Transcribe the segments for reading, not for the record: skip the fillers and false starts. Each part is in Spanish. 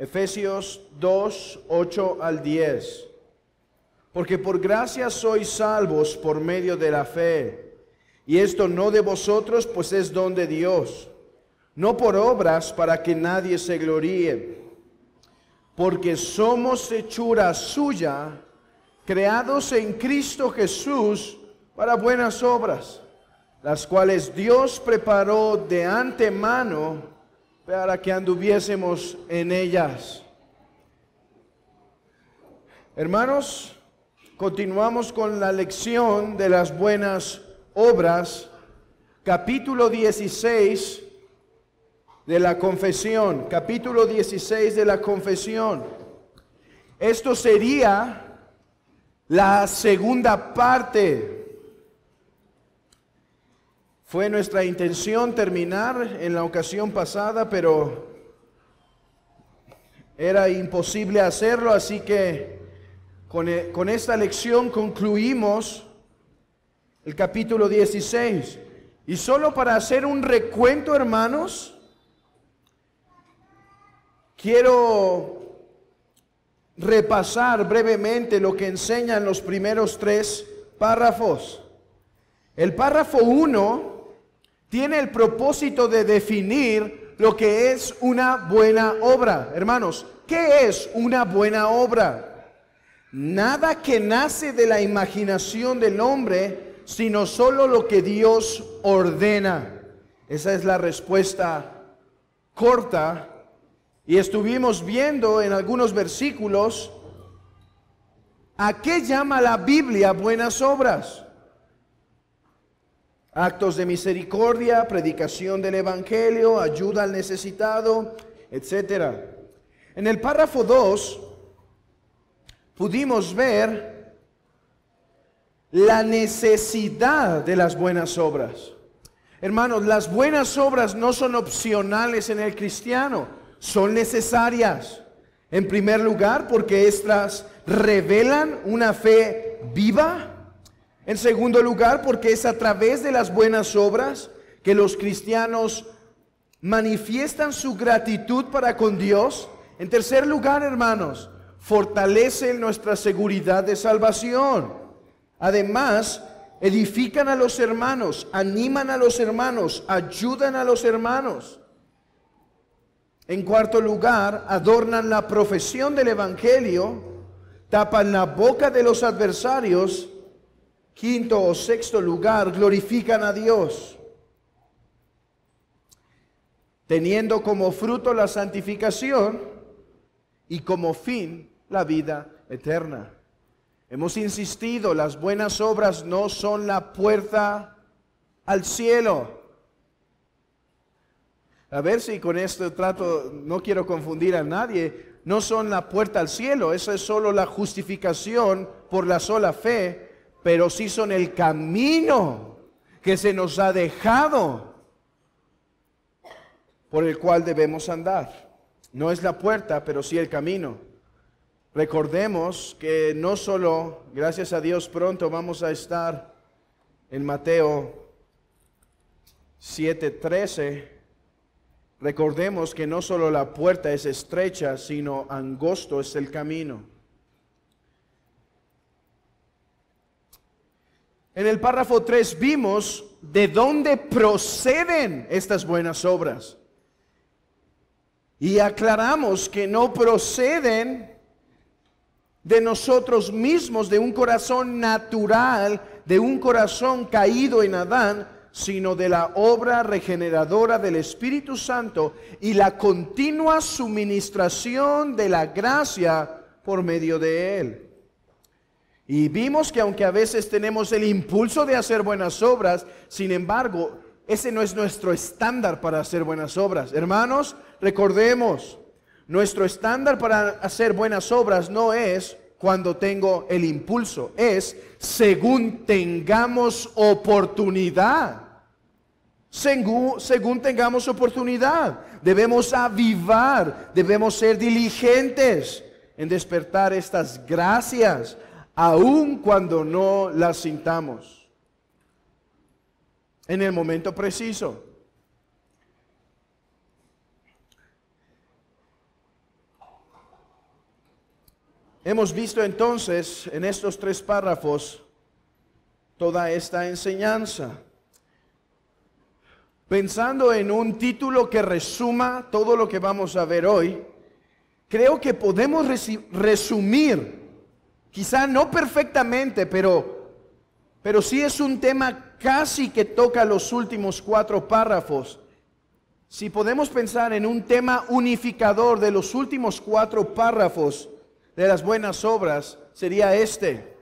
Efesios 2, 8 al 10. Porque por gracia sois salvos por medio de la fe, y esto no de vosotros, pues es don de Dios, no por obras para que nadie se gloríe, porque somos hechura suya, creados en Cristo Jesús para buenas obras, las cuales Dios preparó de antemano para que anduviésemos en ellas. Hermanos, continuamos con la lección de las buenas obras, capítulo 16 de la confesión, capítulo 16 de la confesión. Esto sería la segunda parte. Fue nuestra intención terminar en la ocasión pasada, pero era imposible hacerlo, así que con esta lección concluimos el capítulo 16. Y solo para hacer un recuento, hermanos, quiero repasar brevemente lo que enseñan los primeros 3 párrafos. El párrafo 1 tiene el propósito de definir lo que es una buena obra. Hermanos, ¿qué es una buena obra? Nada que nace de la imaginación del hombre, sino solo lo que Dios ordena. Esa es la respuesta corta. Y estuvimos viendo en algunos versículos a qué llama la Biblia buenas obras. Actos de misericordia, predicación del evangelio, ayuda al necesitado, etc. En el párrafo 2 pudimos ver la necesidad de las buenas obras. Hermanos, las buenas obras no son opcionales en el cristiano, son necesarias. En primer lugar, porque éstas revelan una fe viva. En segundo lugar, porque es a través de las buenas obras que los cristianos manifiestan su gratitud para con Dios. En tercer lugar, hermanos, fortalecen nuestra seguridad de salvación. Además, edifican a los hermanos, animan a los hermanos, ayudan a los hermanos. En cuarto lugar, adornan la profesión del evangelio, tapan la boca de los adversarios. Quinto o sexto lugar, glorifican a Dios, teniendo como fruto la santificación y como fin la vida eterna. Hemos insistido, las buenas obras no son la puerta al cielo. A ver si con esto trato, no quiero confundir a nadie, no son la puerta al cielo, eso es solo la justificación por la sola fe, pero sí son el camino que se nos ha dejado por el cual debemos andar. No es la puerta, pero sí el camino. Recordemos que no solo, gracias a Dios, pronto vamos a estar en Mateo 7:13. Recordemos que no solo la puerta es estrecha, sino angosto es el camino. En el párrafo 3 vimos de dónde proceden estas buenas obras. Y aclaramos que no proceden de nosotros mismos, de un corazón natural, de un corazón caído en Adán, sino de la obra regeneradora del Espíritu Santo y la continua suministración de la gracia por medio de Él. Y vimos que aunque a veces tenemos el impulso de hacer buenas obras, sin embargo, ese no es nuestro estándar para hacer buenas obras. Hermanos, recordemos, nuestro estándar para hacer buenas obras no es cuando tengo el impulso, es según tengamos oportunidad. Según tengamos oportunidad, debemos avivar, debemos ser diligentes en despertar estas gracias, aun cuando no las sintamos en el momento preciso. Hemos visto entonces en estos 3 párrafos toda esta enseñanza. Pensando en un título que resuma todo lo que vamos a ver hoy, creo que podemos resumir, quizá no perfectamente, pero sí es un tema casi que toca los últimos 4 párrafos. Si podemos pensar en un tema unificador de los últimos 4 párrafos de las buenas obras, sería este: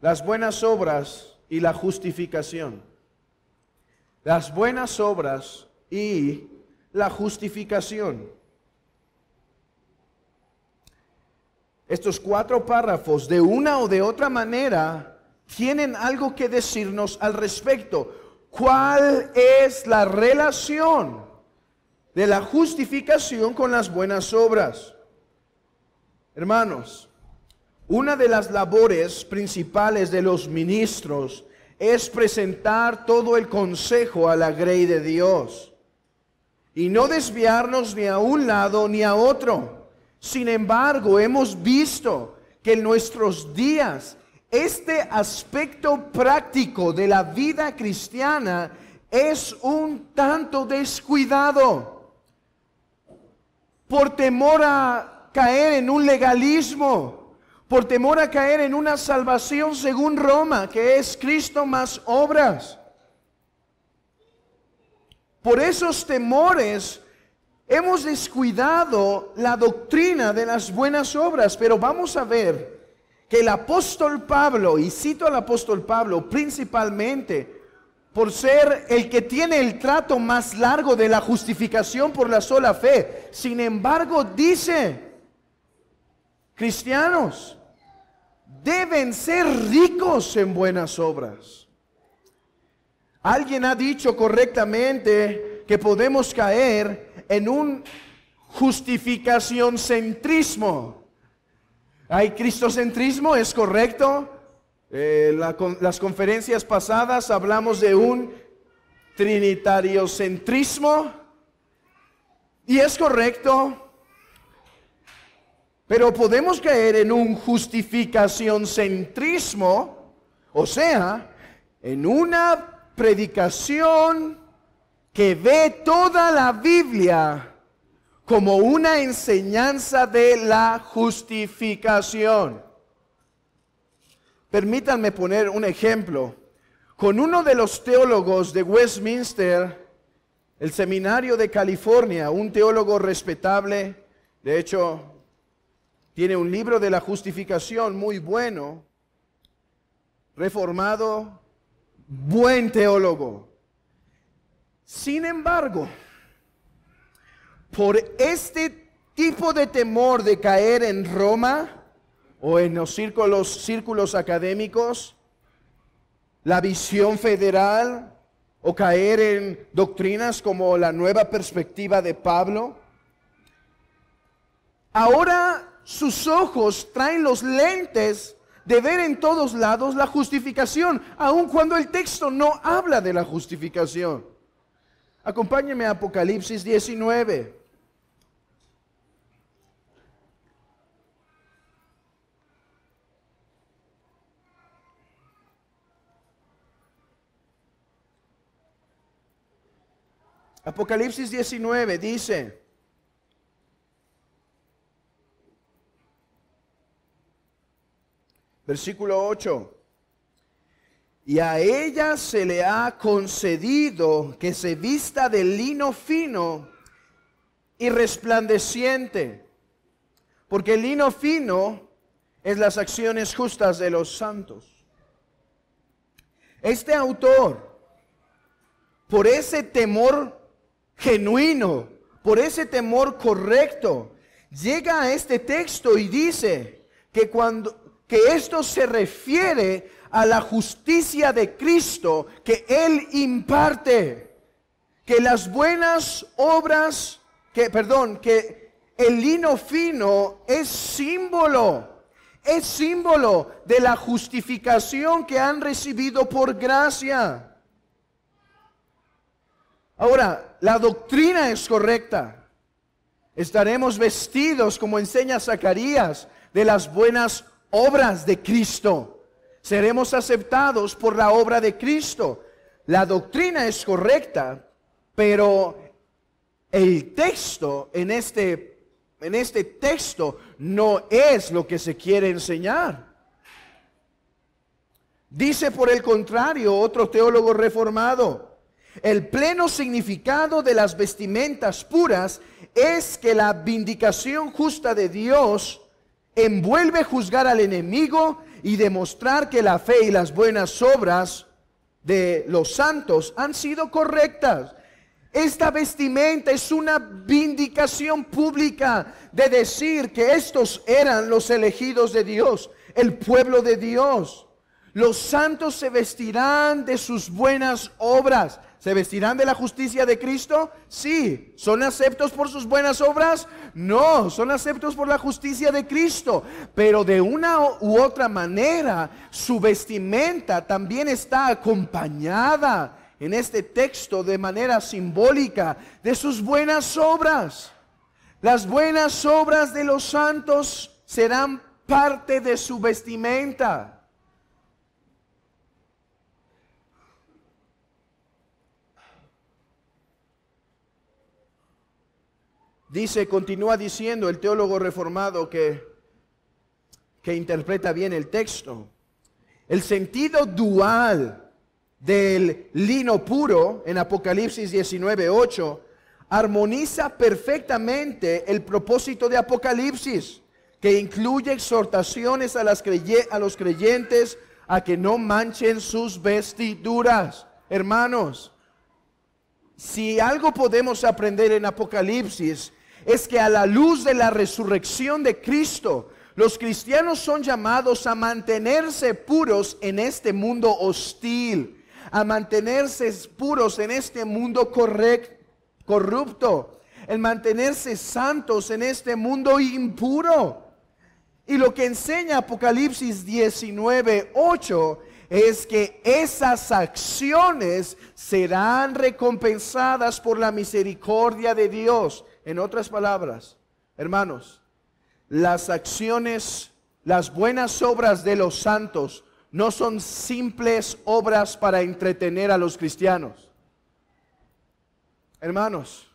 las buenas obras y la justificación. Las buenas obras y la justificación. Estos 4 párrafos, de una o de otra manera, tienen algo que decirnos al respecto. ¿Cuál es la relación de la justificación con las buenas obras? Hermanos, una de las labores principales de los ministros es presentar todo el consejo a la grey de Dios y no desviarnos ni a un lado ni a otro. Sin embargo, hemos visto que en nuestros días este aspecto práctico de la vida cristiana es un tanto descuidado por temor a caer en un legalismo, por temor a caer en una salvación según Roma, que es Cristo más obras. Por esos temores hemos descuidado la doctrina de las buenas obras, pero vamos a ver que el apóstol Pablo, y cito al apóstol Pablo principalmente por ser el que tiene el trato más largo de la justificación por la sola fe, sin embargo dice: cristianos deben ser ricos en buenas obras. Alguien ha dicho correctamente que podemos caer en un justificación centrismo. ¿Hay cristocentrismo? ¿Es correcto? Las conferencias pasadas hablamos de un trinitariocentrismo, y es correcto. Pero podemos caer en un justificación centrismo, o sea, en una predicación que ve toda la Biblia como una enseñanza de la justificación. Permítanme poner un ejemplo. Con uno de los teólogos de Westminster, el Seminario de California, un teólogo respetable, de hecho, tiene un libro de la justificación muy bueno, reformado, buen teólogo. Sin embargo, por este tipo de temor de caer en Roma o en los círculos académicos, la visión federal, o caer en doctrinas como la nueva perspectiva de Pablo, ahora sus ojos traen los lentes de ver en todos lados la justificación, aun cuando el texto no habla de la justificación. Acompáñenme a Apocalipsis 19. Apocalipsis 19 dice: versículo 8. Y a ella se le ha concedido que se vista de lino fino y resplandeciente, porque el lino fino es las acciones justas de los santos. Este autor, por ese temor genuino, por ese temor correcto, llega a este texto y dice que esto se refiere a la justicia de Cristo que Él imparte, que las buenas obras, que el lino fino es símbolo de la justificación que han recibido por gracia. Ahora, la doctrina es correcta. Estaremos vestidos, como enseña Zacarías, de las buenas obras de Cristo. Seremos aceptados por la obra de Cristo. La doctrina es correcta, pero el texto en este texto no es lo que se quiere enseñar. Dice por el contrario otro teólogo reformado: el pleno significado de las vestimentas puras es que la vindicación justa de Dios envuelve juzgar al enemigo y demostrar que la fe y las buenas obras de los santos han sido correctas. Esta vestimenta es una vindicación pública de decir que estos eran los elegidos de Dios, el pueblo de Dios. Los santos se vestirán de sus buenas obras. ¿Se vestirán de la justicia de Cristo? Sí. ¿Son aceptos por sus buenas obras? No, son aceptos por la justicia de Cristo. Pero de una u otra manera, su vestimenta también está acompañada en este texto de manera simbólica de sus buenas obras. Las buenas obras de los santos serán parte de su vestimenta. Continúa diciendo el teólogo reformado que interpreta bien el texto: el sentido dual del lino puro en Apocalipsis 19:8 armoniza perfectamente el propósito de Apocalipsis, que incluye exhortaciones a los creyentes a que no manchen sus vestiduras. Hermanos, si algo podemos aprender en Apocalipsis, es que a la luz de la resurrección de Cristo, los cristianos son llamados a mantenerse puros en este mundo hostil, a mantenerse puros en este mundo corrupto, el mantenerse santos en este mundo impuro. Y lo que enseña Apocalipsis 19:8 es que esas acciones serán recompensadas por la misericordia de Dios. En otras palabras, hermanos, las acciones, las buenas obras de los santos no son simples obras para entretener a los cristianos. Hermanos,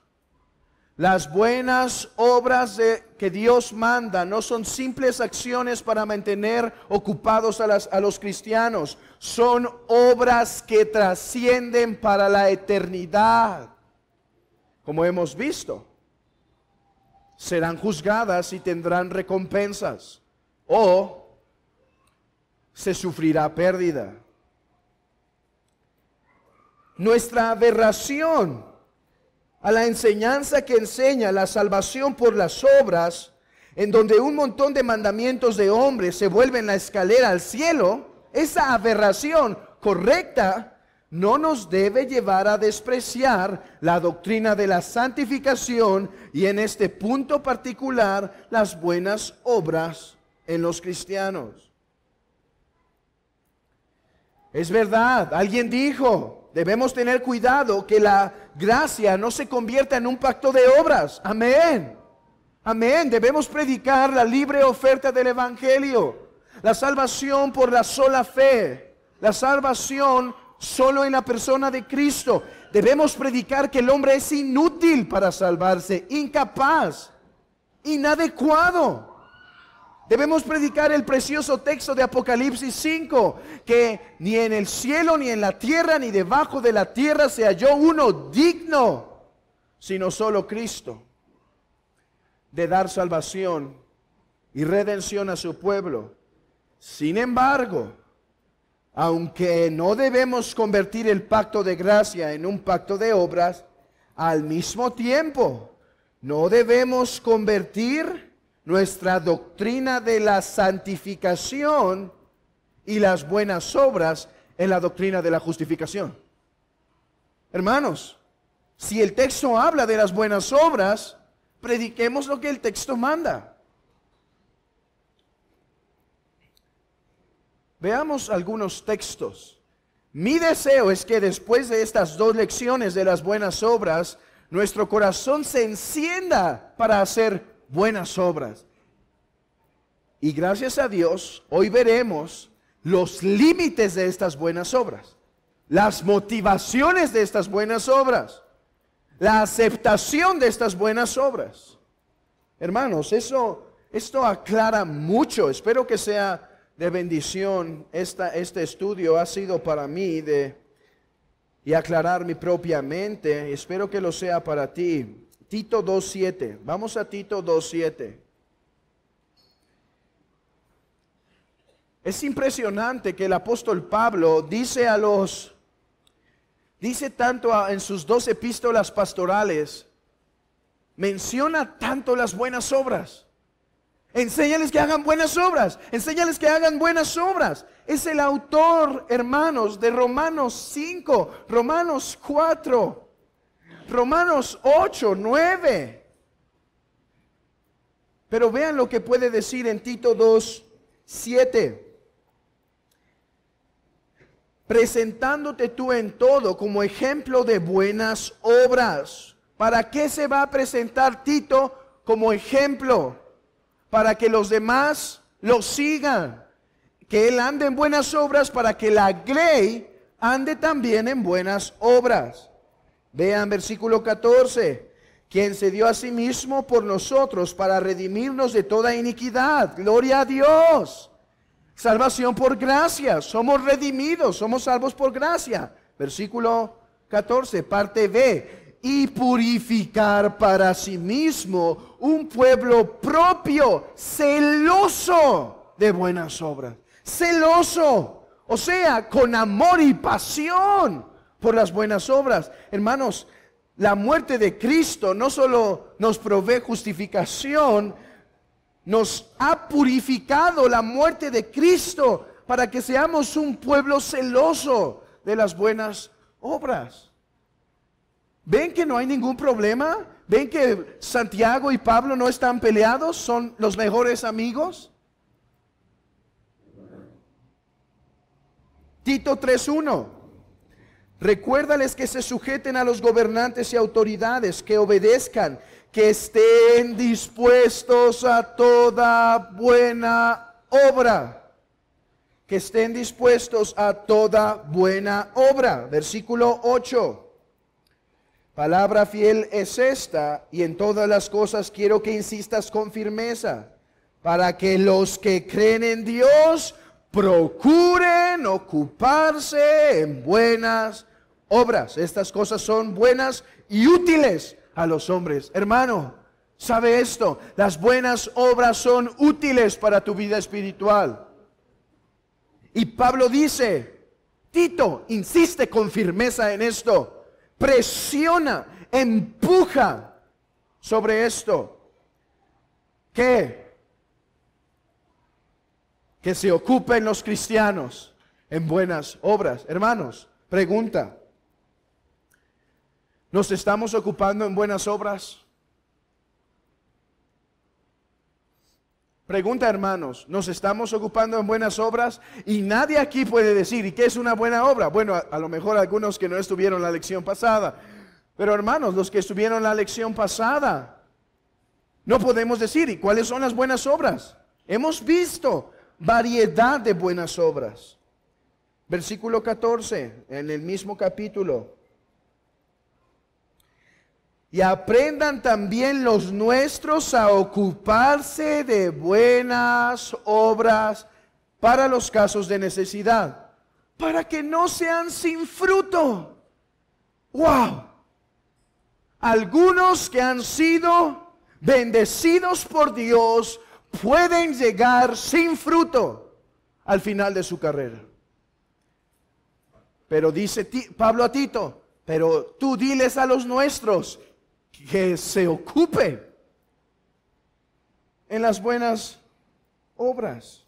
las buenas obras que Dios manda no son simples acciones para mantener ocupados a los cristianos. Son obras que trascienden para la eternidad. Como hemos visto, serán juzgadas y tendrán recompensas, o se sufrirá pérdida. Nuestra aberración a la enseñanza que enseña la salvación por las obras, en donde un montón de mandamientos de hombres se vuelven la escalera al cielo, esa aberración correcta no nos debe llevar a despreciar la doctrina de la santificación y, en este punto particular, las buenas obras en los cristianos. Es verdad, alguien dijo: debemos tener cuidado que la gracia no se convierta en un pacto de obras. Amén. Amén. Debemos predicar la libre oferta del evangelio, la salvación por la sola fe, la salvación solo en la persona de Cristo. Debemos predicar que el hombre es inútil para salvarse, incapaz, inadecuado. Debemos predicar el precioso texto de Apocalipsis 5, que ni en el cielo, ni en la tierra, ni debajo de la tierra se halló uno digno, sino solo Cristo, de dar salvación y redención a su pueblo. Sin embargo, aunque no debemos convertir el pacto de gracia en un pacto de obras, al mismo tiempo no debemos convertir nuestra doctrina de la santificación y las buenas obras en la doctrina de la justificación. Hermanos, si el texto habla de las buenas obras, prediquemos lo que el texto manda. Veamos algunos textos. Mi deseo es que después de estas dos lecciones de las buenas obras, nuestro corazón se encienda para hacer buenas obras. Y gracias a Dios, hoy veremos los límites de estas buenas obras, las motivaciones de estas buenas obras, la aceptación de estas buenas obras. Hermanos, esto aclara mucho. Espero que sea de bendición. Este estudio ha sido para mí y aclarar mi propia mente. Espero que lo sea para ti. Tito 2:7. Vamos a Tito 2:7. Es impresionante que el apóstol Pablo dice tanto en sus 2 epístolas pastorales, menciona tanto las buenas obras. Enséñales que hagan buenas obras. Enséñales que hagan buenas obras. Es el autor, hermanos, de Romanos 5, Romanos 4, Romanos 8, 9. Pero vean lo que puede decir en Tito 2:7. Presentándote tú en todo como ejemplo de buenas obras. ¿Para qué se va a presentar Tito como ejemplo? Para que los demás lo sigan. Que él ande en buenas obras para que la grey ande también en buenas obras. Vean versículo 14. Quien se dio a sí mismo por nosotros para redimirnos de toda iniquidad. Gloria a Dios. Salvación por gracia. Somos redimidos, somos salvos por gracia. Versículo 14, parte B. Y purificar para sí mismo un pueblo propio, celoso de buenas obras. Celoso, o sea, con amor y pasión por las buenas obras. Hermanos, la muerte de Cristo no solo nos provee justificación, nos ha purificado la muerte de Cristo para que seamos un pueblo celoso de las buenas obras. ¿Ven que no hay ningún problema? ¿Ven que Santiago y Pablo no están peleados? ¿Son los mejores amigos? Tito 3:1. Recuérdales que se sujeten a los gobernantes y autoridades, que obedezcan, que estén dispuestos a toda buena obra. Que estén dispuestos a toda buena obra. Versículo 8. Palabra fiel es esta, y en todas las cosas quiero que insistas con firmeza, para que los que creen en Dios procuren ocuparse en buenas obras. Estas cosas son buenas y útiles a los hombres. Hermano, ¿sabe esto? Las buenas obras son útiles para tu vida espiritual. Y Pablo dice, Tito, insiste con firmeza en esto. Presiona, empuja sobre esto. ¿Qué? Que se ocupen los cristianos en buenas obras. Hermanos, pregunta. ¿Nos estamos ocupando en buenas obras? Pregunta, hermanos, ¿nos estamos ocupando en buenas obras? Y nadie aquí puede decir, ¿y qué es una buena obra? Bueno, a lo mejor algunos que no estuvieron la lección pasada. Pero hermanos, los que estuvieron la lección pasada, no podemos decir, ¿y cuáles son las buenas obras? Hemos visto variedad de buenas obras. Versículo 14, en el mismo capítulo. Y aprendan también los nuestros a ocuparse de buenas obras para los casos de necesidad, para que no sean sin fruto. ¡Wow! Algunos que han sido bendecidos por Dios pueden llegar sin fruto al final de su carrera. Pero dice Pablo a Tito, pero tú diles a los nuestros que se ocupe en las buenas obras.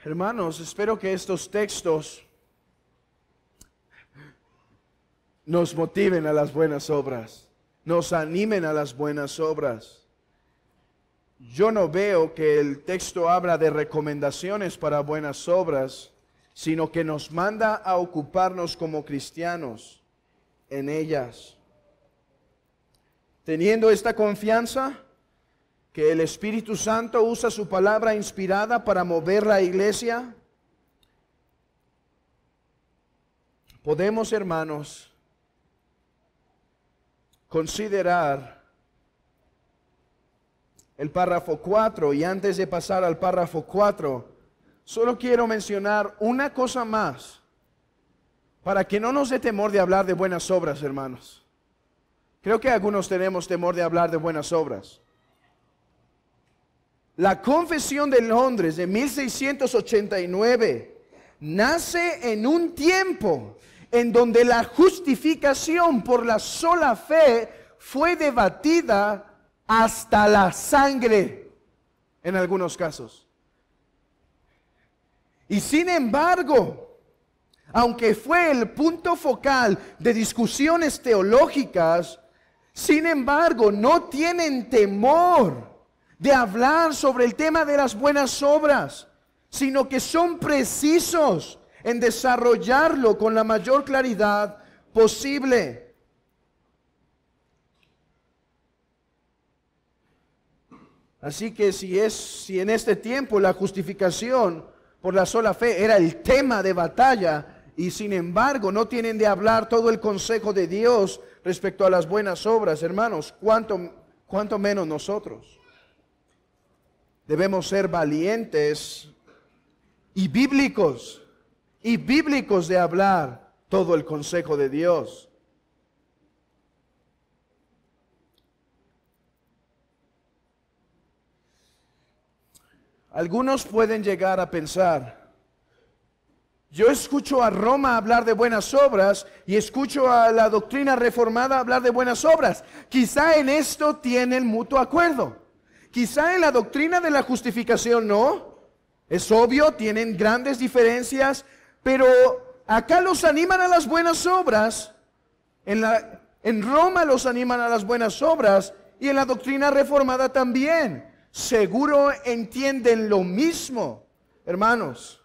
Hermanos, espero que estos textos nos motiven a las buenas obras, nos animen a las buenas obras. yo no veo que el texto habla de recomendaciones para buenas obras, sino que nos manda a ocuparnos como cristianos en ellas. Teniendo esta confianza, que el Espíritu Santo usa su palabra inspirada para mover la iglesia, podemos, hermanos, considerar el párrafo 4, y antes de pasar al párrafo 4, solo quiero mencionar una cosa más, para que no nos dé temor de hablar de buenas obras, hermanos. Creo que algunos tenemos temor de hablar de buenas obras. La Confesión de Londres de 1689 nace en un tiempo en donde la justificación por la sola fe fue debatida hasta la sangre en algunos casos. Y sin embargo, aunque fue el punto focal de discusiones teológicas, sin embargo no tienen temor de hablar sobre el tema de las buenas obras, sino que son precisos en desarrollarlo con la mayor claridad posible. Así que si en este tiempo la justificación por la sola fe era el tema de batalla, y sin embargo no tienen de hablar todo el consejo de Dios respecto a las buenas obras, hermanos, cuánto menos nosotros. Debemos ser valientes y bíblicos de hablar todo el consejo de Dios. Algunos pueden llegar a pensar, yo escucho a Roma hablar de buenas obras y escucho a la doctrina reformada hablar de buenas obras. Quizá en esto tienen mutuo acuerdo. Quizá en la doctrina de la justificación no. Es obvio, tienen grandes diferencias, pero acá los animan a las buenas obras. En Roma los animan a las buenas obras y en la doctrina reformada también. Seguro entienden lo mismo, hermanos.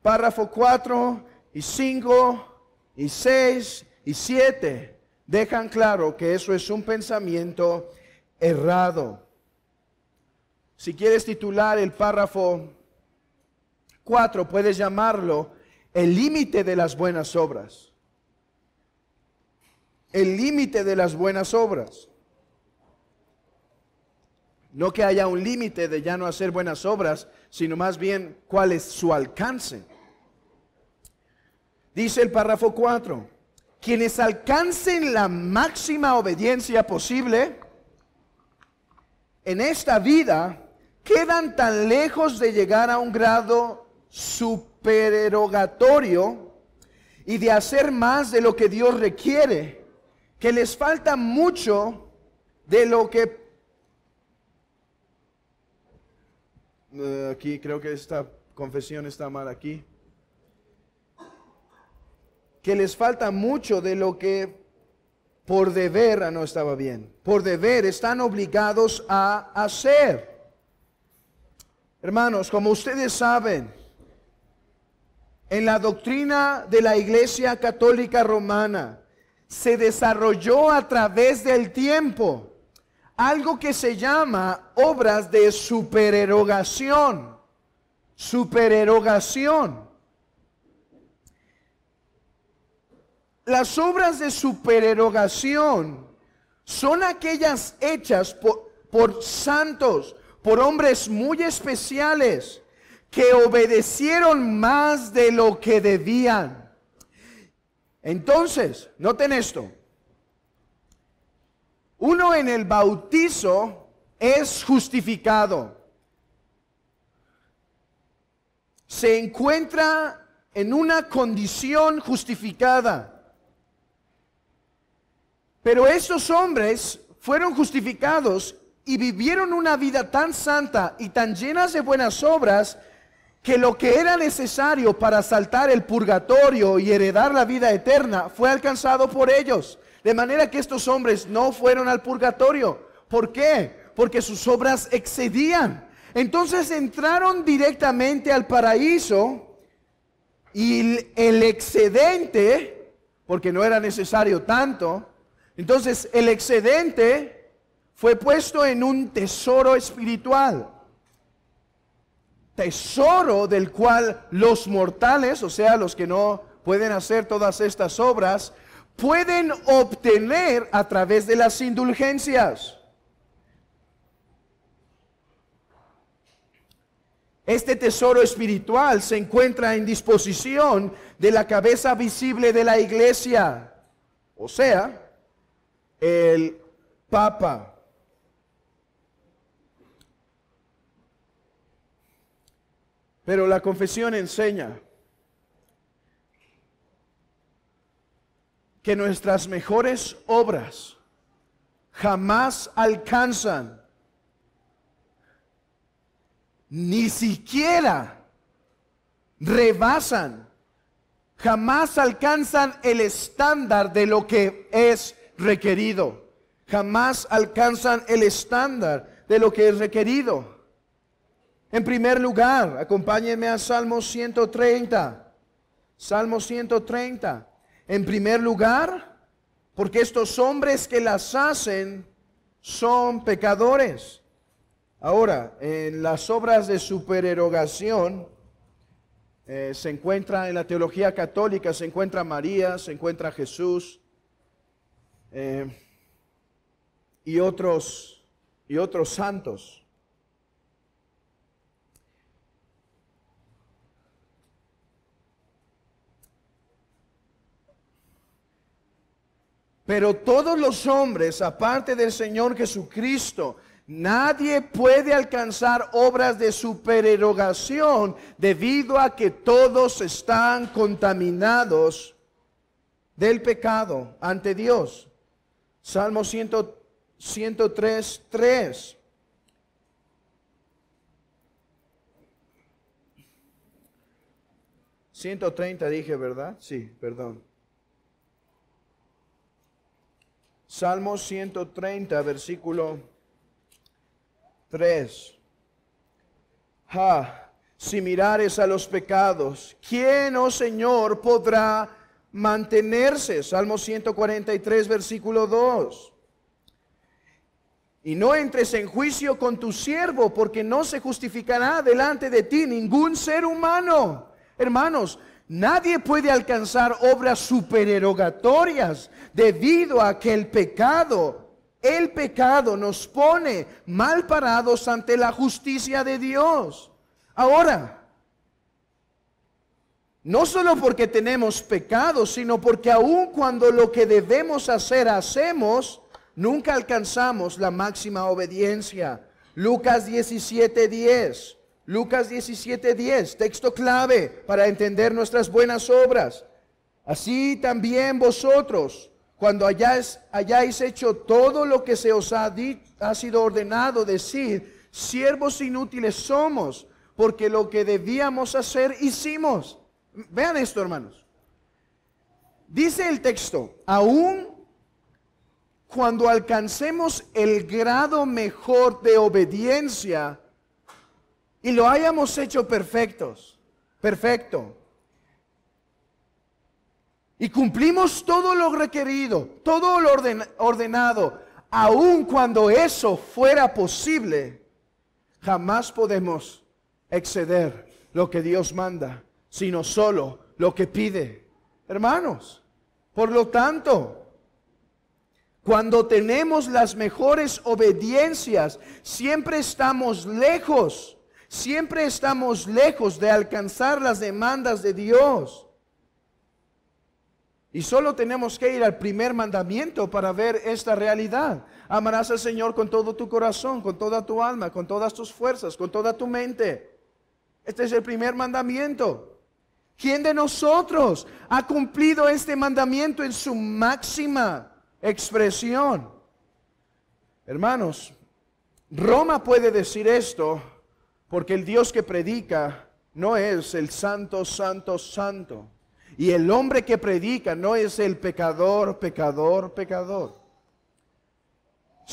Párrafo 4 y 5 y 6 y 7 dejan claro que eso es un pensamiento errado. Si quieres titular el párrafo 4, puedes llamarlo el límite de las buenas obras. El límite de las buenas obras. No que haya un límite de ya no hacer buenas obras, sino más bien cuál es su alcance. Dice el párrafo 4, quienes alcancen la máxima obediencia posible en esta vida, quedan tan lejos de llegar a un grado supererogatorio y de hacer más de lo que Dios requiere, que les falta mucho de lo que... Aquí creo que esta confesión está mal aquí. Que les falta mucho de lo que por deber, no estaba bien, por deber están obligados a hacer. Hermanos, como ustedes saben, en la doctrina de la Iglesia Católica Romana se desarrolló a través del tiempo algo que se llama obras de supererogación. Supererogación. Las obras de supererogación son aquellas hechas por santos, por hombres muy especiales, que obedecieron más de lo que debían. Entonces, noten esto. Uno en el bautizo es justificado. Se encuentra en una condición justificada. Pero estos hombres fueron justificados y vivieron una vida tan santa y tan llenas de buenas obras que lo que era necesario para saltar el purgatorio y heredar la vida eterna fue alcanzado por ellos. De manera que estos hombres no fueron al purgatorio. ¿Por qué? porque sus obras excedían. Entonces entraron directamente al paraíso y el excedente, porque no era necesario tanto, entonces el excedente fue puesto en un tesoro espiritual. Tesoro del cual los mortales, o sea, los que no pueden hacer todas estas obras, pueden obtener a través de las indulgencias. Este tesoro espiritual se encuentra en disposición de la cabeza visible de la iglesia, o sea, el Papa. Pero la confesión enseña que nuestras mejores obras jamás alcanzan, ni siquiera rebasan, jamás alcanzan el estándar de lo que es requerido. Jamás alcanzan el estándar de lo que es requerido. En primer lugar, acompáñenme a Salmo 130. Salmo 130. En primer lugar, porque estos hombres que las hacen son pecadores. Ahora, en las obras de supererogación se encuentra en la teología católica, se encuentra María, se encuentra Jesús y otros santos. Pero todos los hombres, aparte del Señor Jesucristo, nadie puede alcanzar obras de supererogación debido a que todos están contaminados del pecado ante Dios. Salmo 103, 3. ¿130 dije, verdad? Sí, perdón. Salmo 130, versículo 3. Si mirares a los pecados, ¿quién, oh Señor, podrá mantenerse? Salmo 143, versículo 2. Y no entres en juicio con tu siervo, porque no se justificará delante de ti ningún ser humano. Hermanos, nadie puede alcanzar obras supererogatorias debido a que el pecado nos pone mal parados ante la justicia de Dios. Ahora, no solo porque tenemos pecados, sino porque aun cuando lo que debemos hacer hacemos, nunca alcanzamos la máxima obediencia. Lucas 17:10. Lucas 17:10, texto clave para entender nuestras buenas obras. Así también vosotros, cuando hayáis hecho todo lo que se os ha sido ordenado, decir, siervos inútiles somos, porque lo que debíamos hacer hicimos. Vean esto, hermanos. Dice el texto, aún cuando alcancemos el grado mejor de obediencia, y lo hayamos hecho perfecto, y cumplimos todo lo requerido, todo lo ordenado, aun cuando eso fuera posible, jamás podemos exceder lo que Dios manda, sino solo lo que pide. Hermanos, por lo tanto, cuando tenemos las mejores obediencias, siempre estamos lejos de alcanzar las demandas de Dios. Y solo tenemos que ir al primer mandamiento para ver esta realidad. Amarás al Señor con todo tu corazón, con toda tu alma, con todas tus fuerzas, con toda tu mente. Este es el primer mandamiento. ¿Quién de nosotros ha cumplido este mandamiento en su máxima expresión? Hermanos, Roma puede decir esto porque el Dios que predica no es el santo, santo, santo. Y el hombre que predica no es el pecador, pecador, pecador.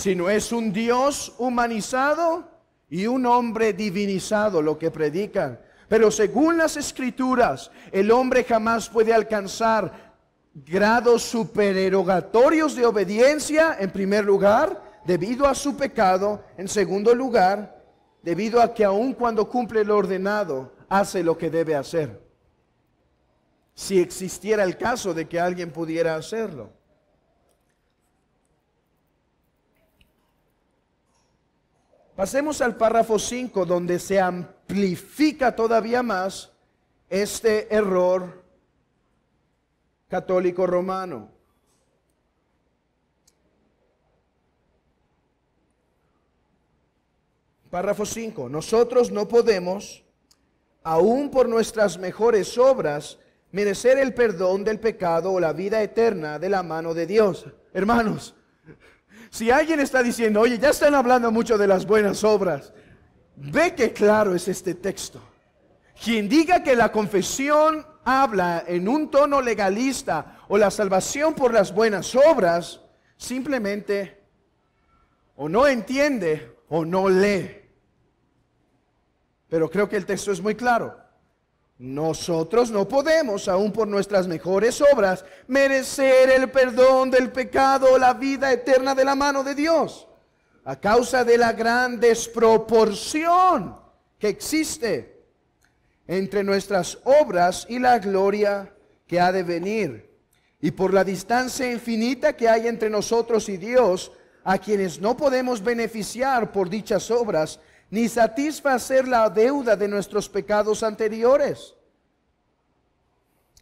sino es un Dios humanizado y un hombre divinizado lo que predican. Pero según las Escrituras, el hombre jamás puede alcanzar grados supererogatorios de obediencia, en primer lugar, debido a su pecado; en segundo lugar, debido a que aun cuando cumple lo ordenado, hace lo que debe hacer. Si existiera el caso de que alguien pudiera hacerlo. Pasemos al párrafo 5, donde se amplifica todavía más este error católico romano. Párrafo 5. Nosotros no podemos, aun por nuestras mejores obras, merecer el perdón del pecado o la vida eterna de la mano de Dios. Hermanos, si alguien está diciendo, oye, ya están hablando mucho de las buenas obras, ve que claro es este texto. Quien diga que la confesión habla en un tono legalista o la salvación por las buenas obras, simplemente o no entiende o no lee. Pero creo que el texto es muy claro. Nosotros no podemos, aun por nuestras mejores obras, merecer el perdón del pecado o la vida eterna de la mano de Dios, a causa de la gran desproporción que existe entre nuestras obras y la gloria que ha de venir, y por la distancia infinita que hay entre nosotros y Dios, a quienes no podemos beneficiar por dichas obras, ni satisfacer la deuda de nuestros pecados anteriores.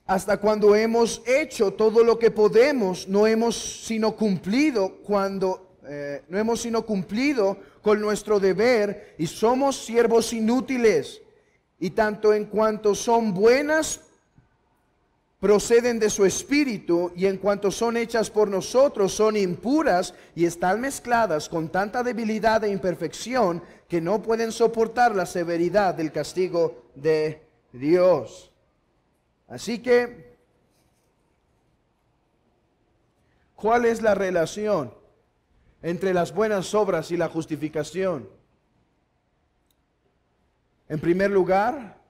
Hasta cuando hemos hecho todo lo que podemos, no hemos sino cumplido con nuestro deber, y somos siervos inútiles, y tanto en cuanto son buenas, proceden de su espíritu, y en cuanto son hechas por nosotros, son impuras y están mezcladas con tanta debilidad e imperfección que no pueden soportar la severidad del castigo de Dios. Así que, ¿cuál es la relación entre las buenas obras y la justificación? En primer lugar,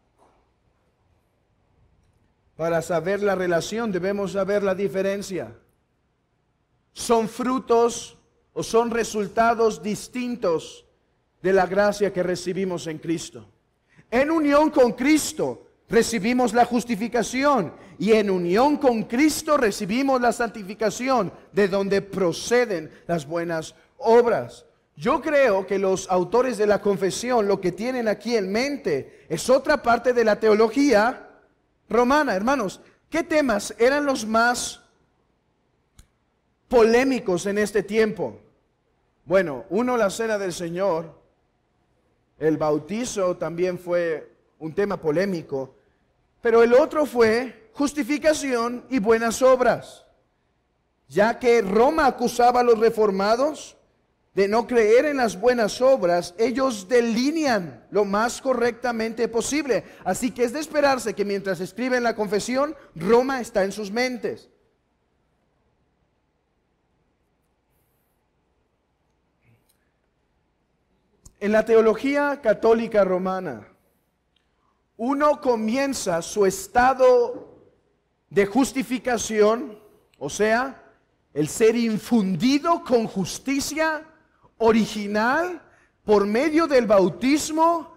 para saber la relación debemos saber la diferencia. Son frutos o son resultados distintos de la gracia que recibimos en Cristo. En unión con Cristo recibimos la justificación, y en unión con Cristo recibimos la santificación, de donde proceden las buenas obras. Yo creo que los autores de la confesión lo que tienen aquí en mente es otra parte de la teología romana. Hermanos, ¿qué temas eran los más polémicos en este tiempo? Bueno, uno, la cena del Señor. El bautizo también fue un tema polémico. Pero el otro fue justificación y buenas obras. Ya que Roma acusaba a los reformados de no creer en las buenas obras, ellos delinean lo más correctamente posible. Así que es de esperarse que mientras escriben la confesión, Roma está en sus mentes. En la teología católica romana, uno comienza su estado de justificación, o sea, el ser infundido con justicia original por medio del bautismo,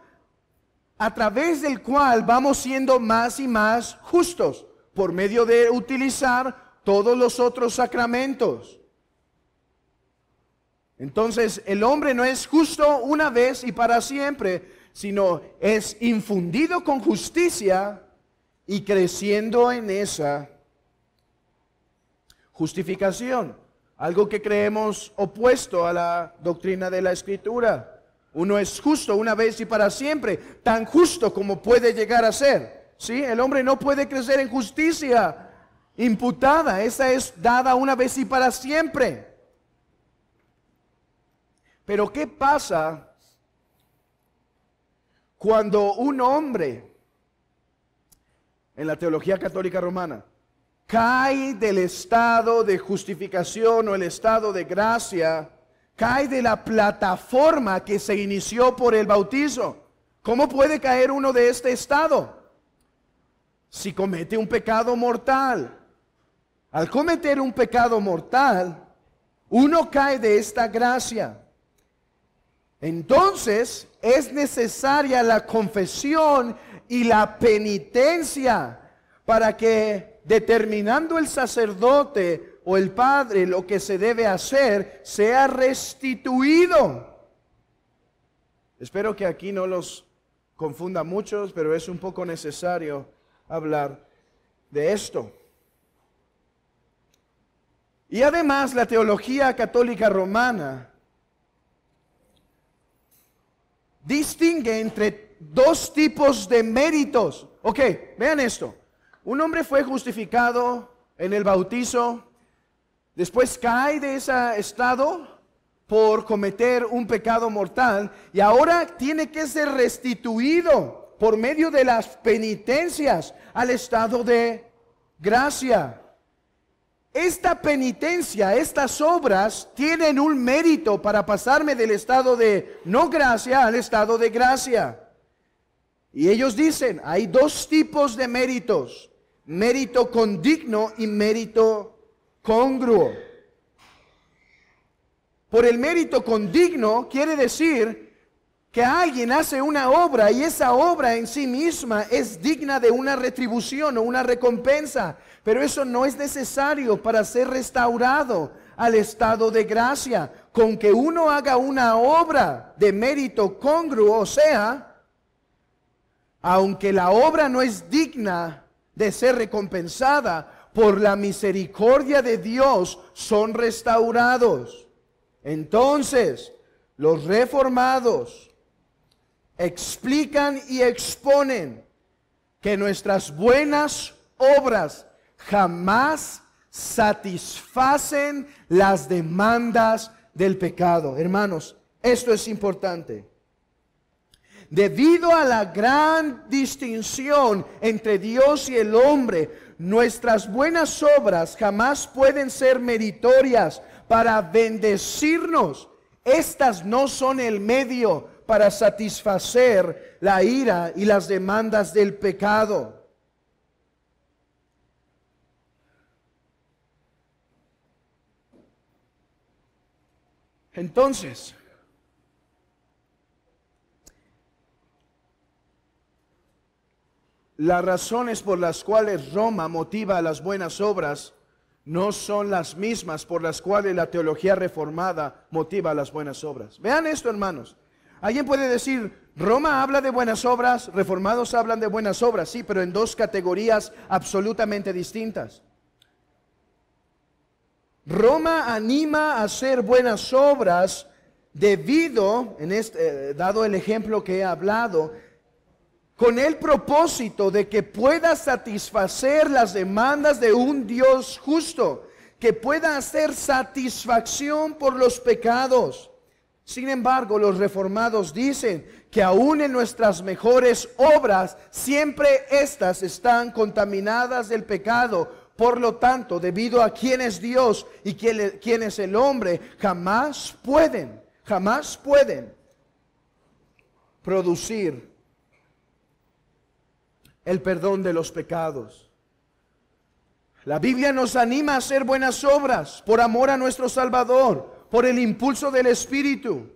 a través del cual vamos siendo más y más justos, por medio de utilizar todos los otros sacramentos. Entonces, el hombre no es justo una vez y para siempre, sino es infundido con justicia y creciendo en esa justificación. Algo que creemos opuesto a la doctrina de la Escritura. Uno es justo una vez y para siempre, tan justo como puede llegar a ser. ¿Sí? El hombre no puede crecer en justicia imputada, esa es dada una vez y para siempre. Pero ¿qué pasa cuando un hombre, en la teología católica romana, cae del estado de justificación o el estado de gracia, cae de la plataforma que se inició por el bautizo. ¿Cómo puede caer uno de este estado? Si comete un pecado mortal. Al cometer un pecado mortal, uno cae de esta gracia. Entonces es necesaria la confesión y la penitencia para que, determinando el sacerdote o el padre lo que se debe hacer, sea restituido. Espero que aquí no los confunda muchos, pero es un poco necesario hablar de esto. Y además la teología católica romana distingue entre dos tipos de méritos. Ok, vean esto. Un hombre fue justificado en el bautizo, después cae de ese estado por cometer un pecado mortal y ahora tiene que ser restituido por medio de las penitencias al estado de gracia. Esta penitencia, estas obras tienen un mérito para pasarme del estado de no gracia al estado de gracia. Y ellos dicen, hay dos tipos de méritos: mérito condigno y mérito congruo. Por el mérito condigno quiere decir que alguien hace una obra y esa obra en sí misma es digna de una retribución o una recompensa, pero eso no es necesario para ser restaurado al estado de gracia. Con que uno haga una obra de mérito congruo, o sea, aunque la obra no es digna de ser recompensada, por la misericordia de Dios son restaurados. Entonces, los reformados explican y exponen que nuestras buenas obras jamás satisfacen las demandas del pecado. Hermanos, esto es importante. Debido a la gran distinción entre Dios y el hombre, nuestras buenas obras jamás pueden ser meritorias para bendecirnos. Estas no son el medio para satisfacer la ira y las demandas del pecado. Entonces, las razones por las cuales Roma motiva las buenas obras no son las mismas por las cuales la teología reformada motiva las buenas obras. Vean esto, hermanos. Alguien puede decir, Roma habla de buenas obras, reformados hablan de buenas obras, sí, pero en dos categorías absolutamente distintas. Roma anima a hacer buenas obras debido, dado el ejemplo que he hablado, con el propósito de que pueda satisfacer las demandas de un Dios justo, que pueda hacer satisfacción por los pecados. Sin embargo, los reformados dicen que aún en nuestras mejores obras, siempre estas están contaminadas del pecado. Por lo tanto, debido a quién es Dios y quién es el hombre, jamás pueden producir el perdón de los pecados. La Biblia nos anima a hacer buenas obras por amor a nuestro Salvador, por el impulso del Espíritu,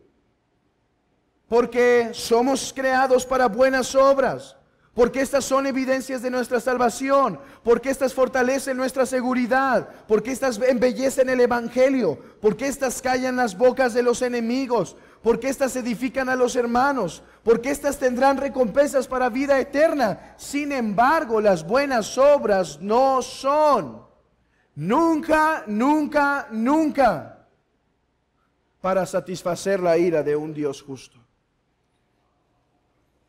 porque somos creados para buenas obras, porque estas son evidencias de nuestra salvación, porque estas fortalecen nuestra seguridad, porque estas embellecen el Evangelio, porque estas callan las bocas de los enemigos, porque estas edifican a los hermanos, porque estas tendrán recompensas para vida eterna. Sin embargo, las buenas obras no son nunca para satisfacer la ira de un Dios justo.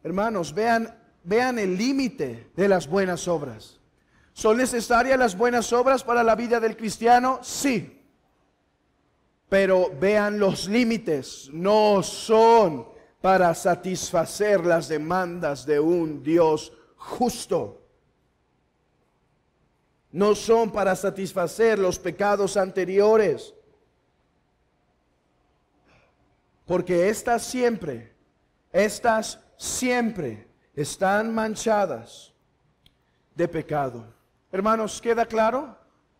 Hermanos, vean el límite de las buenas obras. ¿Son necesarias las buenas obras para la vida del cristiano? Sí. Pero vean los límites. No son para satisfacer las demandas de un Dios justo. No son para satisfacer los pecados anteriores. porque estas siempre están manchadas de pecado. Hermanos, ¿queda claro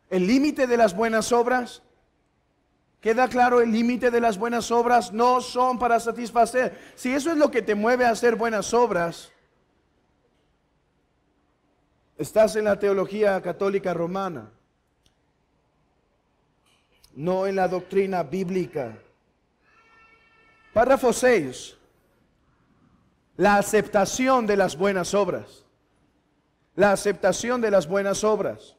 el límite de las buenas obras? ¿Queda claro el límite de las buenas obras? No son para satisfacer. Si eso es lo que te mueve a hacer buenas obras, estás en la teología católica romana, no en la doctrina bíblica. Párrafo 6. La aceptación de las buenas obras. La aceptación de las buenas obras.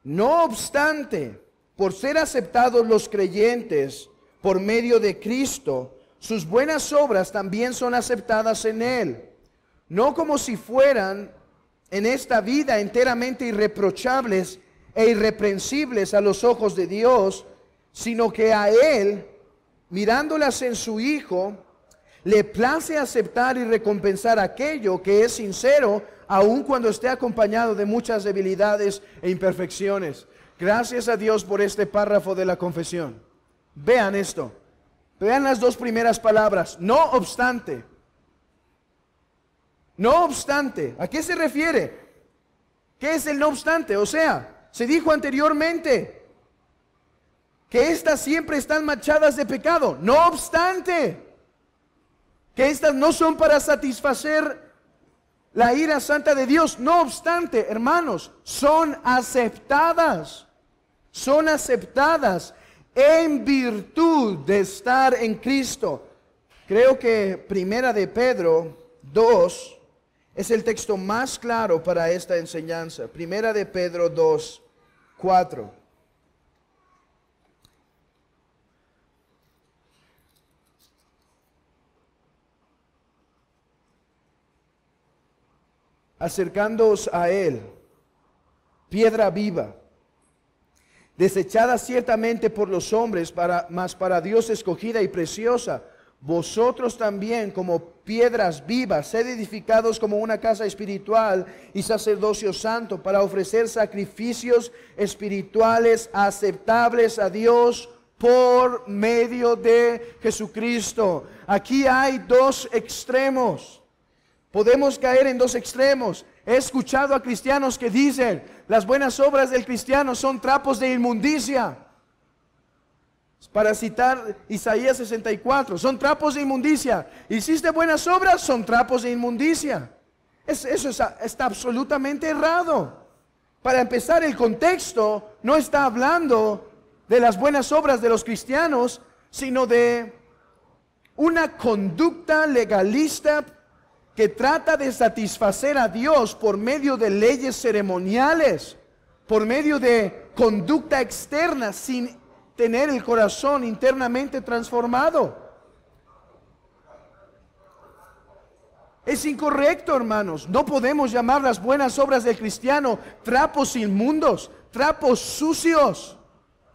No obstante, por ser aceptados los creyentes por medio de Cristo, sus buenas obras también son aceptadas en Él. No como si fueran en esta vida enteramente irreprochables e irreprensibles a los ojos de Dios, sino que a Él, mirándolas en su Hijo, le place aceptar y recompensar aquello que es sincero, aun cuando esté acompañado de muchas debilidades e imperfecciones. Gracias a Dios por este párrafo de la confesión. Vean esto. Vean las dos primeras palabras. No obstante. No obstante. ¿A qué se refiere? ¿Qué es el no obstante? O sea, se dijo anteriormente que estas siempre están manchadas de pecado. No obstante, que estas no son para satisfacer la ira santa de Dios. No obstante, hermanos, son aceptadas. Son aceptadas en virtud de estar en Cristo. Creo que Primera de Pedro 2 es el texto más claro para esta enseñanza. Primera de Pedro 2, 4. Acercándoos a Él, piedra viva, desechada ciertamente por los hombres, mas para Dios escogida y preciosa. Vosotros también, como piedras vivas, sed edificados como una casa espiritual y sacerdocio santo, para ofrecer sacrificios espirituales aceptables a Dios por medio de Jesucristo. Aquí hay dos extremos. Podemos caer en dos extremos. He escuchado a cristianos que dicen: las buenas obras del cristiano son trapos de inmundicia. Para citar Isaías 64, son trapos de inmundicia. Hiciste buenas obras, son trapos de inmundicia. Eso está absolutamente errado. Para empezar, el contexto no está hablando de las buenas obras de los cristianos, sino de una conducta legalista que trata de satisfacer a Dios por medio de leyes ceremoniales, por medio de conducta externa, sin tener el corazón internamente transformado. Es incorrecto, hermanos. No podemos llamar las buenas obras del cristiano trapos inmundos, trapos sucios.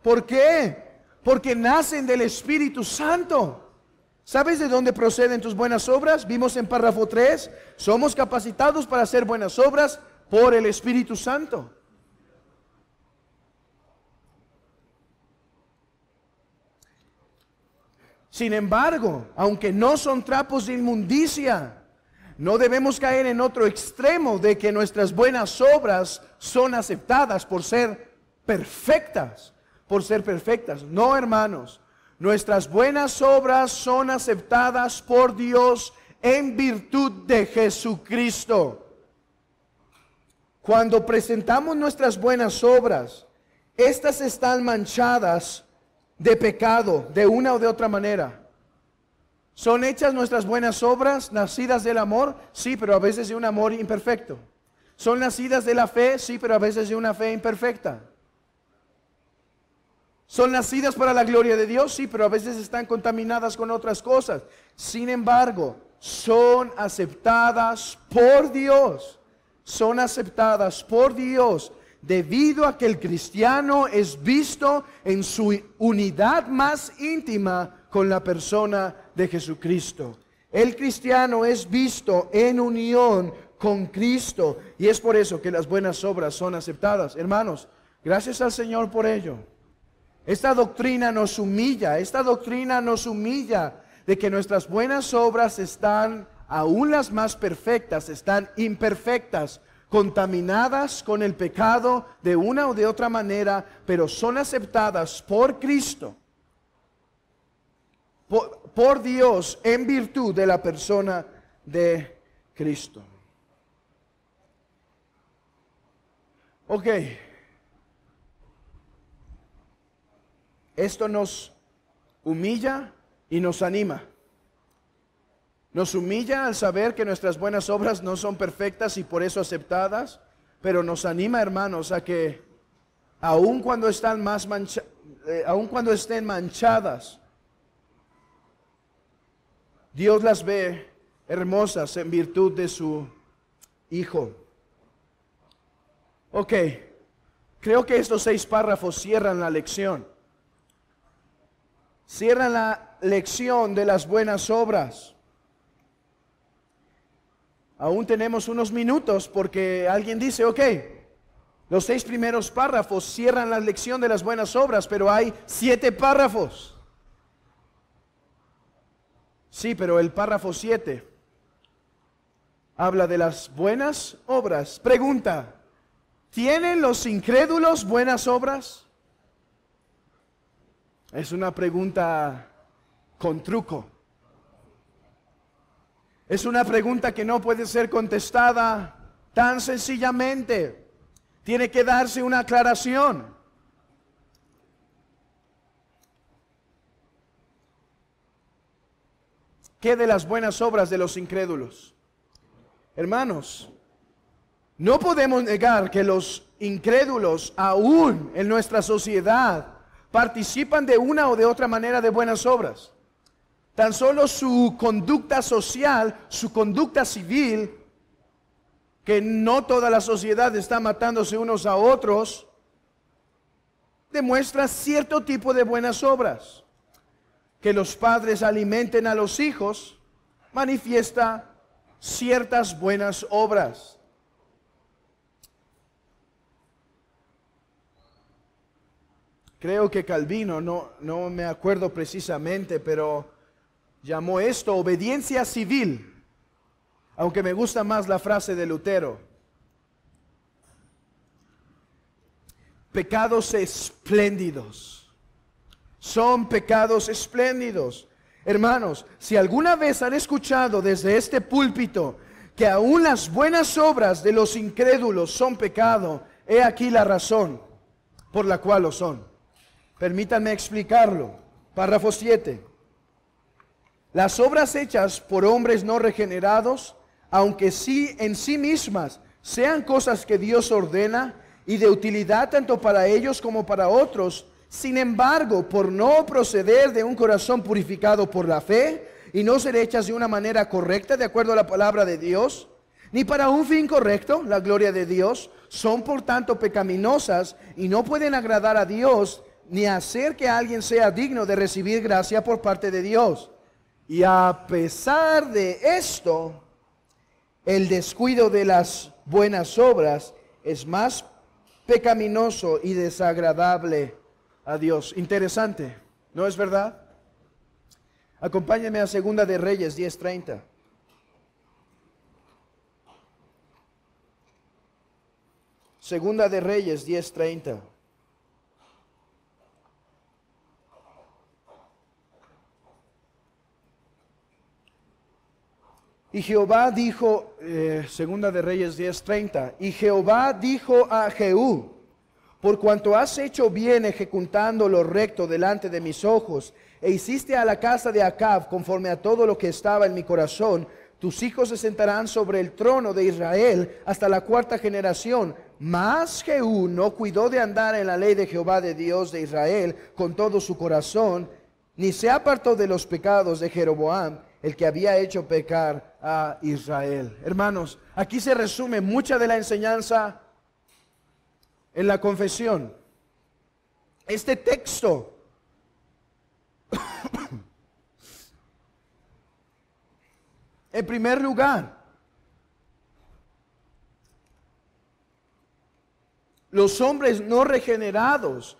¿Por qué? Porque nacen del Espíritu Santo. ¿Sabes de dónde proceden tus buenas obras? Vimos en párrafo 3, somos capacitados para hacer buenas obras por el Espíritu Santo. Sin embargo, aunque no son trapos de inmundicia, no debemos caer en otro extremo de que nuestras buenas obras son aceptadas por ser perfectas, No, hermanos. Nuestras buenas obras son aceptadas por Dios en virtud de Jesucristo. Cuando presentamos nuestras buenas obras, estas están manchadas de pecado, de una o de otra manera. ¿Son hechas nuestras buenas obras nacidas del amor? Sí, pero a veces de un amor imperfecto. ¿Son nacidas de la fe? Sí, pero a veces de una fe imperfecta. ¿Son nacidas para la gloria de Dios? Sí, pero a veces están contaminadas con otras cosas. Sin embargo, son aceptadas por Dios. Son aceptadas por Dios debido a que el cristiano es visto en su unidad más íntima con la persona de Jesucristo. El cristiano es visto en unión con Cristo y es por eso que las buenas obras son aceptadas. Hermanos, gracias al Señor por ello. Esta doctrina nos humilla, de que nuestras buenas obras están, aún las más perfectas, están imperfectas, contaminadas con el pecado de una o de otra manera, pero son aceptadas por Cristo, por Dios, en virtud de la persona de Cristo. Ok. Esto nos humilla y nos anima. Nos humilla al saber que nuestras buenas obras no son perfectas y por eso aceptadas, pero nos anima, hermanos, a que aun cuando estén manchadas, Dios las ve hermosas en virtud de su Hijo. Ok, creo que estos 6 párrafos cierran la lección. Cierran la lección de las buenas obras. Aún tenemos unos minutos porque alguien dice, ok, los 6 primeros párrafos cierran la lección de las buenas obras, pero hay 7 párrafos. Sí, pero el párrafo 7 habla de las buenas obras. Pregunta, ¿tienen los incrédulos buenas obras? Es una pregunta con truco. Es una pregunta que no puede ser contestada tan sencillamente. Tiene que darse una aclaración. ¿Qué de las buenas obras de los incrédulos? Hermanos, no podemos negar que los incrédulos, aún en nuestra sociedad, participan de una o de otra manera de buenas obras. Tan solo su conducta social, su conducta civil, que no toda la sociedad está matándose unos a otros, demuestra cierto tipo de buenas obras. Que los padres alimenten a los hijos manifiesta ciertas buenas obras. Creo que Calvino, no me acuerdo precisamente, pero llamó esto obediencia civil, aunque me gusta más la frase de Lutero. Pecados espléndidos. Son pecados espléndidos. Hermanos, si alguna vez han escuchado desde este púlpito que aún las buenas obras de los incrédulos son pecado, he aquí la razón por la cual lo son. Permítanme explicarlo. Párrafo 7. Las obras hechas por hombres no regenerados, aunque sí en sí mismas sean cosas que Dios ordena y de utilidad tanto para ellos como para otros, sin embargo, por no proceder de un corazón purificado por la fe y no ser hechas de una manera correcta de acuerdo a la palabra de Dios, ni para un fin correcto, la gloria de Dios, son por tanto pecaminosas y no pueden agradar a Dios ni hacer que alguien sea digno de recibir gracia por parte de Dios. Y a pesar de esto, el descuido de las buenas obras es más pecaminoso y desagradable a Dios. Interesante, ¿no es verdad? Acompáñenme a Segunda de Reyes 10:30. Segunda de Reyes 10:30. Y Jehová dijo, Segunda de Reyes 10:30, y Jehová dijo a Jehú: por cuanto has hecho bien ejecutando lo recto delante de mis ojos, e hiciste a la casa de Acab conforme a todo lo que estaba en mi corazón, tus hijos se sentarán sobre el trono de Israel hasta la 4ª generación. Mas Jehú no cuidó de andar en la ley de Jehová de Dios de Israel con todo su corazón, ni se apartó de los pecados de Jeroboam, el que había hecho pecar a Israel. Hermanos, aquí se resume mucha de la enseñanza en la confesión. Este texto en primer lugar, los hombres no regenerados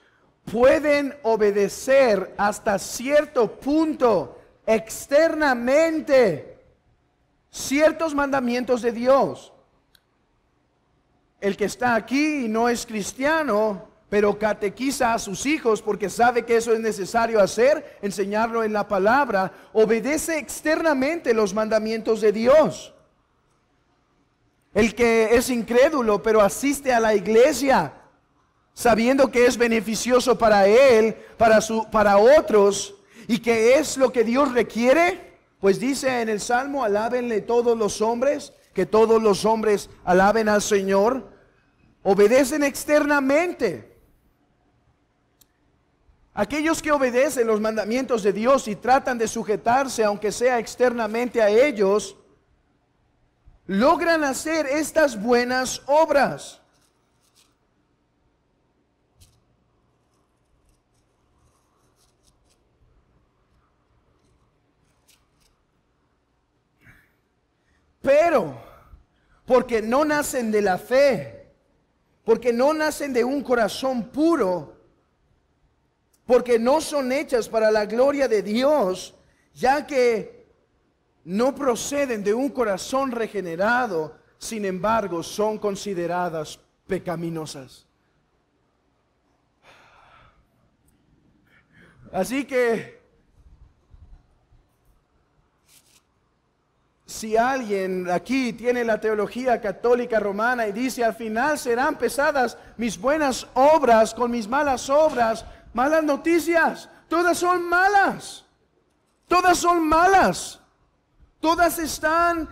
pueden obedecer hasta cierto punto externamente ciertos mandamientos de Dios. El que está aquí y no es cristiano, pero catequiza a sus hijos porque sabe que eso es necesario hacer, enseñarlo en la palabra, obedece externamente los mandamientos de Dios. El que es incrédulo pero asiste a la iglesia, sabiendo que es beneficioso para él, para otros, y que es lo que Dios requiere, pues dice en el Salmo, alábenle todos los hombres, que todos los hombres alaben al Señor. Obedecen externamente. Aquellos que obedecen los mandamientos de Dios y tratan de sujetarse, aunque sea externamente, a ellos, logran hacer estas buenas obras. Pero, porque no nacen de la fe, porque no nacen de un corazón puro, porque no son hechas para la gloria de Dios, ya que no proceden de un corazón regenerado, sin embargo, son consideradas pecaminosas. Así que, si alguien aquí tiene la teología católica romana y dice al final serán pesadas mis buenas obras con mis malas obras, malas noticias, todas son malas, todas son malas, todas están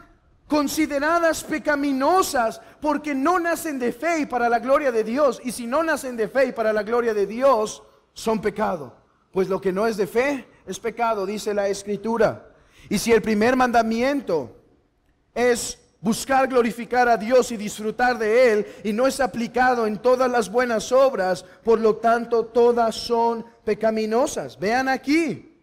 consideradas pecaminosas porque no nacen de fe y para la gloria de Dios, y si no nacen de fe y para la gloria de Dios, son pecado, pues lo que no es de fe es pecado, dice la Escritura. Y si el primer mandamiento es buscar glorificar a Dios y disfrutar de Él, y no es aplicado en todas las buenas obras, por lo tanto todas son pecaminosas. Vean aquí,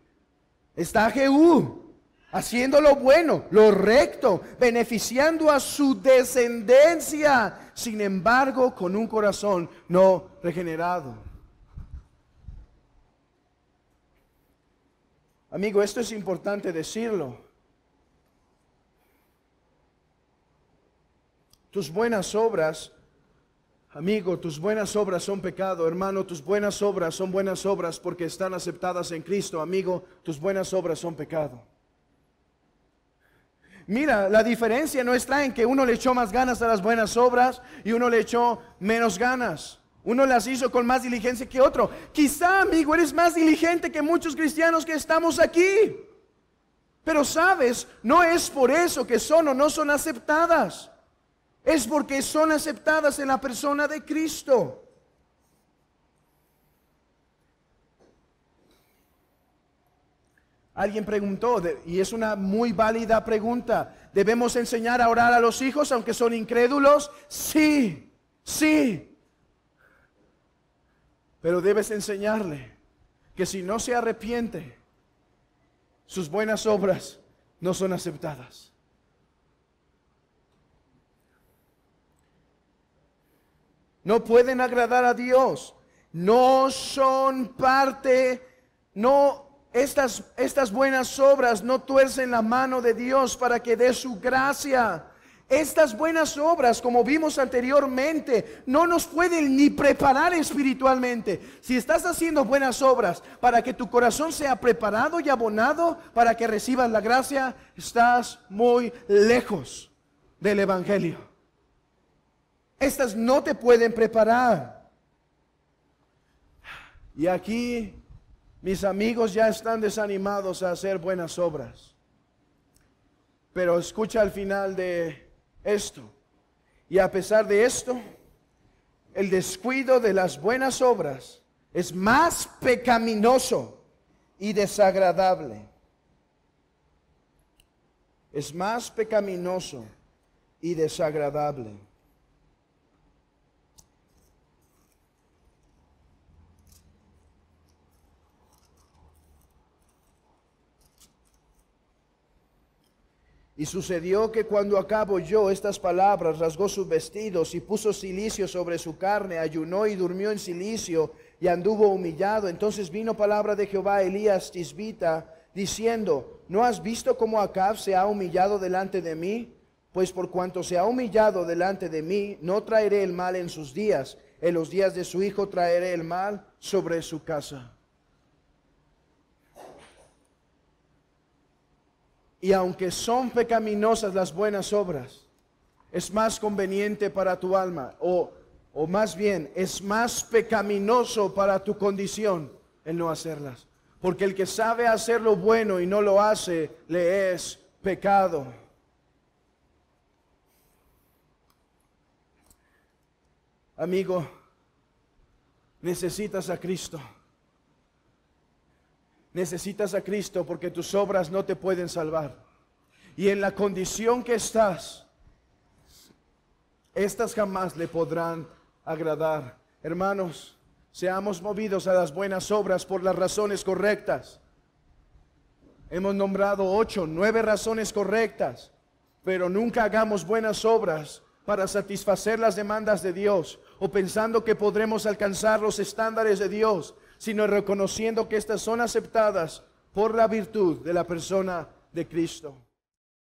está Jehú haciendo lo bueno, lo recto, beneficiando a su descendencia, sin embargo con un corazón no regenerado. Amigo, esto es importante decirlo. Tus buenas obras, amigo, tus buenas obras son pecado. Hermano, tus buenas obras son buenas obras porque están aceptadas en Cristo. Amigo, tus buenas obras son pecado. Mira, la diferencia no está en que uno le echó más ganas a las buenas obras y uno le echó menos ganas. Uno las hizo con más diligencia que otro. Quizá, amigo, eres más diligente que muchos cristianos que estamos aquí. Pero sabes, no es por eso que son o no son aceptadas. Es porque son aceptadas en la persona de Cristo. Alguien preguntó, y es una muy válida pregunta, ¿debemos enseñar a orar a los hijos aunque son incrédulos? Sí, sí. Pero debes enseñarle que si no se arrepiente, sus buenas obras no son aceptadas. No pueden agradar a Dios. No son parte, estas buenas obras no tuercen la mano de Dios para que dé su gracia. Estas buenas obras, como vimos anteriormente, no nos pueden ni preparar espiritualmente. Si estás haciendo buenas obras para que tu corazón sea preparado y abonado para que recibas la gracia, estás muy lejos del Evangelio. Estas no te pueden preparar. Y aquí mis amigos ya están desanimados a hacer buenas obras. Pero escucha al final de esto. Y a pesar de esto, el descuido de las buenas obras es más pecaminoso y desagradable. Es más pecaminoso y desagradable. Y sucedió que cuando acabó yo estas palabras, rasgó sus vestidos y puso cilicio sobre su carne, ayunó y durmió en cilicio. y anduvo humillado. Entonces vino palabra de Jehová a Elías Tisbita, diciendo: ¿no has visto cómo Acab se ha humillado delante de mí? Pues por cuanto se ha humillado delante de mí, no traeré el mal en sus días. En los días de su hijo traeré el mal sobre su casa. Y aunque son pecaminosas las buenas obras, es más conveniente para tu alma, o más bien, es más pecaminoso para tu condición el no hacerlas. Porque el que sabe hacer lo bueno y no lo hace, le es pecado. Amigo, necesitas a Cristo. Necesitas a Cristo porque tus obras no te pueden salvar. Y en la condición que estás, estas jamás le podrán agradar. Hermanos, seamos movidos a las buenas obras por las razones correctas. Hemos nombrado 8, 9 razones correctas, pero nunca hagamos buenas obras para satisfacer las demandas de Dios o pensando que podremos alcanzar los estándares de Dios, sino reconociendo que estas son aceptadas por la virtud de la persona de Cristo.